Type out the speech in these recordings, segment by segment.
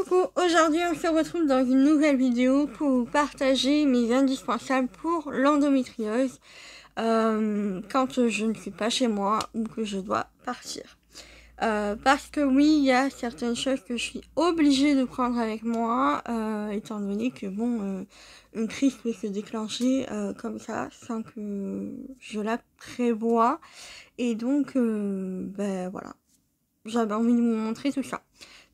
Coucou, aujourd'hui on se retrouve dans une nouvelle vidéo pour vous partager mes indispensables pour l'endométriose quand je ne suis pas chez moi ou que je dois partir. Parce que oui, il y a certaines choses que je suis obligée de prendre avec moi, étant donné que bon, une crise peut se déclencher comme ça sans que je la prévoie. Et donc, ben voilà, j'avais envie de vous montrer tout ça.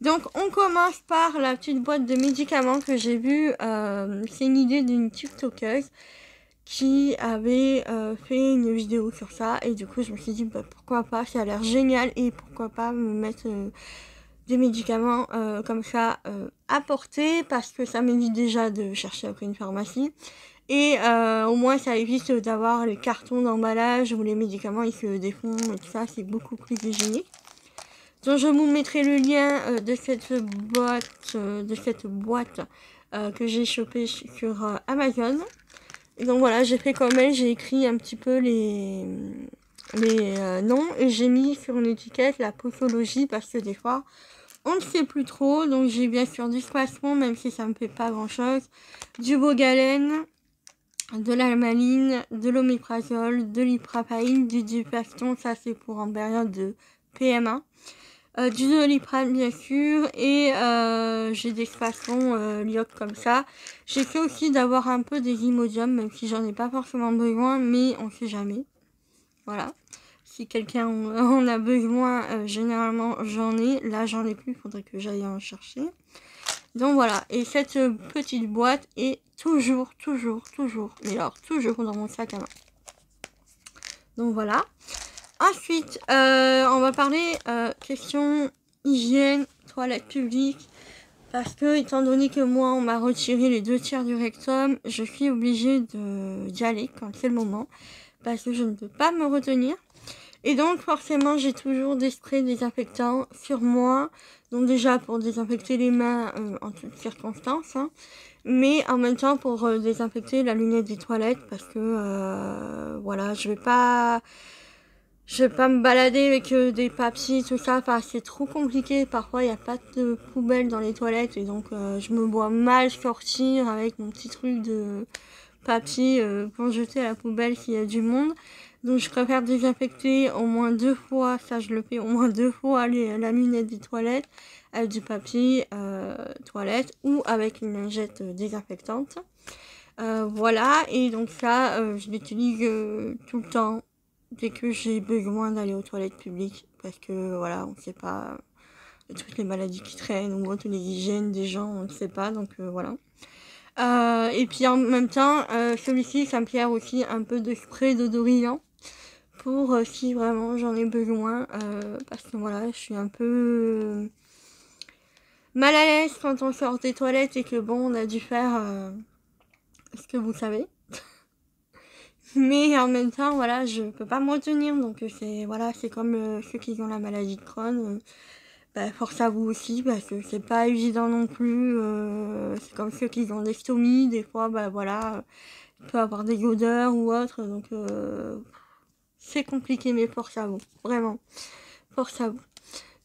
Donc on commence par la petite boîte de médicaments que j'ai vue. C'est une idée d'une TikTokeuse qui avait fait une vidéo sur ça. Et du coup je me suis dit bah, pourquoi pas, ça a l'air génial. Et pourquoi pas me mettre des médicaments comme ça à portée. Parce que ça m'évite déjà de chercher après une pharmacie. Et au moins ça évite d'avoir les cartons d'emballage où les médicaments ils se défont et tout ça. C'est beaucoup plus hygiénique. Donc je vous mettrai le lien de cette boîte, que j'ai chopée sur Amazon. Et donc voilà, j'ai fait comme elle, j'ai écrit un petit peu les noms et j'ai mis sur une étiquette la posologie parce que des fois on ne sait plus trop. Donc j'ai bien sûr du spasmon même si ça me fait pas grand chose, du Bogalène, de l'almaline, de l'oméprazole, de l'iprapaïne, du Dupaston, ça c'est pour en période de PMA. Du Doliprane bien sûr et j'ai des spasmons lyoc comme ça. J'essaie aussi d'avoir un peu des Imodium même si j'en ai pas forcément besoin, mais on sait jamais. Voilà. Si quelqu'un en a besoin, généralement j'en ai. Là j'en ai plus, faudrait que j'aille en chercher. Donc voilà, et cette petite boîte est toujours, mais alors toujours dans mon sac à main. Donc voilà. Ensuite, on va parler question hygiène, toilette publique. Parce que, étant donné que moi, on m'a retiré les 2/3 du rectum, je suis obligée d'y aller quand c'est le moment. Parce que je ne peux pas me retenir. Et donc, forcément, j'ai toujours des sprays désinfectants sur moi. Donc déjà, pour désinfecter les mains en toutes circonstances. Hein. Mais en même temps, pour désinfecter la lunette des toilettes. Parce que, voilà, je vais pas me balader avec des papiers, tout ça. Enfin, c'est trop compliqué. Parfois, il n'y a pas de poubelle dans les toilettes. Et donc, je me vois mal sortir avec mon petit truc de papier pour jeter à la poubelle s'il y a du monde. Donc, je préfère désinfecter au moins 2 fois. Ça, je le fais au moins 2 fois la lunette des toilettes avec du papier toilette ou avec une lingette désinfectante. Voilà. Et donc, ça, je l'utilise tout le temps. Dès que j'ai besoin d'aller aux toilettes publiques, parce que voilà, on ne sait pas toutes les maladies qui traînent ou toutes les hygiènes des gens, on ne sait pas, donc voilà. Et puis en même temps, celui-ci, ça me sert aussi un peu de spray d'odorisant pour si vraiment j'en ai besoin, parce que voilà, je suis un peu mal à l'aise quand on sort des toilettes et que bon, on a dû faire ce que vous savez. Mais en même temps, voilà, je peux pas me retenir, donc c'est voilà, c'est comme ceux qui ont la maladie de Crohn. Bah, force à vous aussi, parce que c'est pas évident non plus. C'est comme ceux qui ont des stomies, des fois, bah voilà, il peut avoir des odeurs ou autre, donc c'est compliqué, mais force à vous, vraiment, force à vous.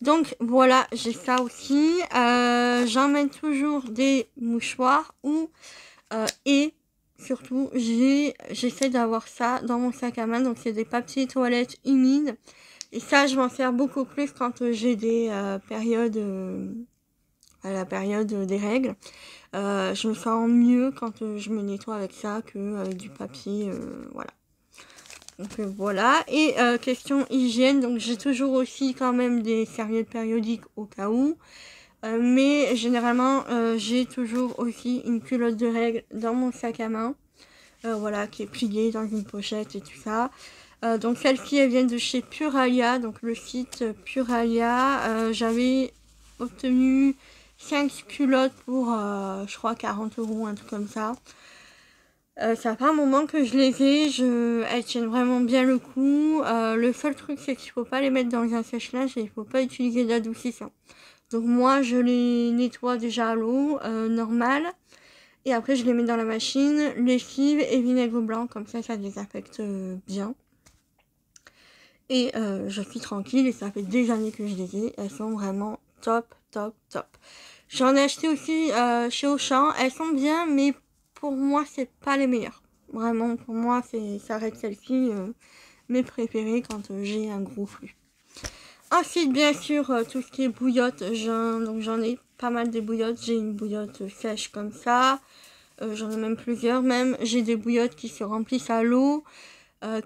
Donc voilà, j'ai ça aussi. J'emmène toujours des mouchoirs et surtout, j'essaie d'avoir ça dans mon sac à main. Donc, c'est des papiers toilettes humides. Et ça, je m'en sers beaucoup plus quand j'ai des périodes, à la période des règles. Je me sens mieux quand je me nettoie avec ça qu'avec du papier, voilà. Donc voilà. Et question hygiène, donc j'ai toujours aussi quand même des serviettes périodiques au cas où. Mais généralement, j'ai toujours aussi une culotte de règles dans mon sac à main. Voilà, qui est pliée dans une pochette et tout ça. Donc celles-ci, elles viennent de chez Puralia, donc le site Puralia. J'avais obtenu 5 culottes pour, je crois, 40 €, un truc comme ça. Ça fait un moment que je les ai, elles tiennent vraiment bien le coup. Le seul truc, c'est qu'il faut pas les mettre dans un sèche-linge et il faut pas utiliser d'adoucissant. Donc moi, je les nettoie déjà à l'eau normale. Et après, je les mets dans la machine, lessive et vinaigre blanc. Comme ça désinfecte bien. Et je suis tranquille et ça fait des années que je les ai. Elles sont vraiment top. J'en ai acheté aussi chez Auchan. Elles sont bien, mais pour moi, c'est pas les meilleures. Vraiment, pour moi, ça reste celle-ci mes préférées quand j'ai un gros flux. Ensuite, bien sûr, tout ce qui est bouillotte, donc j'en ai pas mal des bouillottes. J'ai une bouillotte sèche comme ça. J'en ai même plusieurs même. J'ai des bouillottes qui se remplissent à l'eau,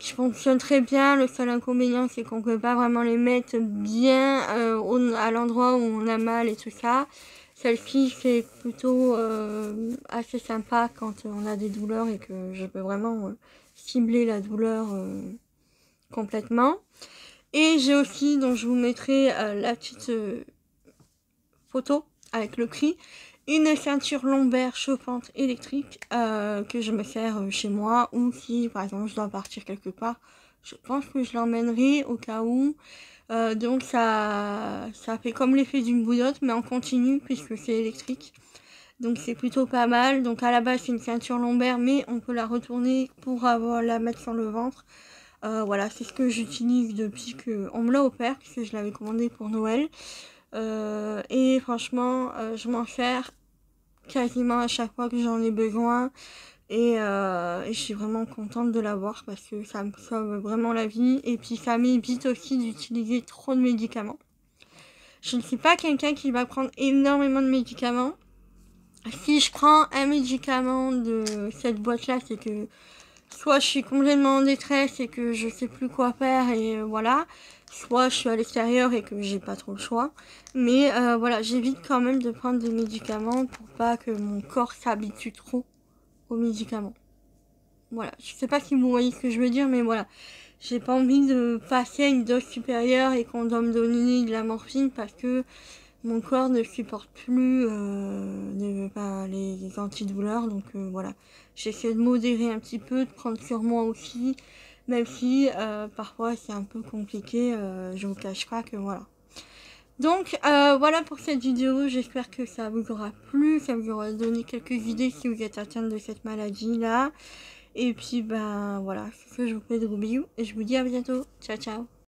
qui fonctionnent très bien. Le seul inconvénient, c'est qu'on peut pas vraiment les mettre bien à l'endroit où on a mal et tout ça. Celle-ci, c'est plutôt assez sympa quand on a des douleurs et que je peux vraiment cibler la douleur complètement. Et j'ai aussi, donc je vous mettrai la petite photo avec le prix, une ceinture lombaire chauffante électrique que je me sers chez moi, ou si par exemple je dois partir quelque part, je pense que je l'emmènerai au cas où. Donc ça fait comme l'effet d'une bouillotte mais en continu puisque c'est électrique. Donc c'est plutôt pas mal. Donc à la base c'est une ceinture lombaire mais on peut la retourner pour la mettre sur le ventre. Voilà, c'est ce que j'utilise depuis qu'on me l'a offert, puisque je l'avais commandé pour Noël. Et franchement, je m'en sers quasiment à chaque fois que j'en ai besoin. Et je suis vraiment contente de l'avoir parce que ça me sauve vraiment la vie. Et puis ça m'évite aussi d'utiliser trop de médicaments. Je ne suis pas quelqu'un qui va prendre énormément de médicaments. Si je prends un médicament de cette boîte-là, c'est que soit je suis complètement en détresse et que je sais plus quoi faire et voilà, soit je suis à l'extérieur et que j'ai pas trop le choix. Mais voilà, j'évite quand même de prendre des médicaments pour pas que mon corps s'habitue trop aux médicaments. Voilà, je sais pas si vous voyez ce que je veux dire, mais voilà. J'ai pas envie de passer à une dose supérieure et qu'on doit me donner de la morphine parce que mon corps ne supporte plus les antidouleurs. Donc voilà, j'essaie de modérer un petit peu, de prendre sur moi aussi, même si parfois c'est un peu compliqué, je vous cache pas que voilà. Donc voilà pour cette vidéo, j'espère que ça vous aura plu, ça vous aura donné quelques idées si vous êtes atteinte de cette maladie là. Et puis ben voilà, je vous fais de gros bisous et je vous dis à bientôt. Ciao ciao.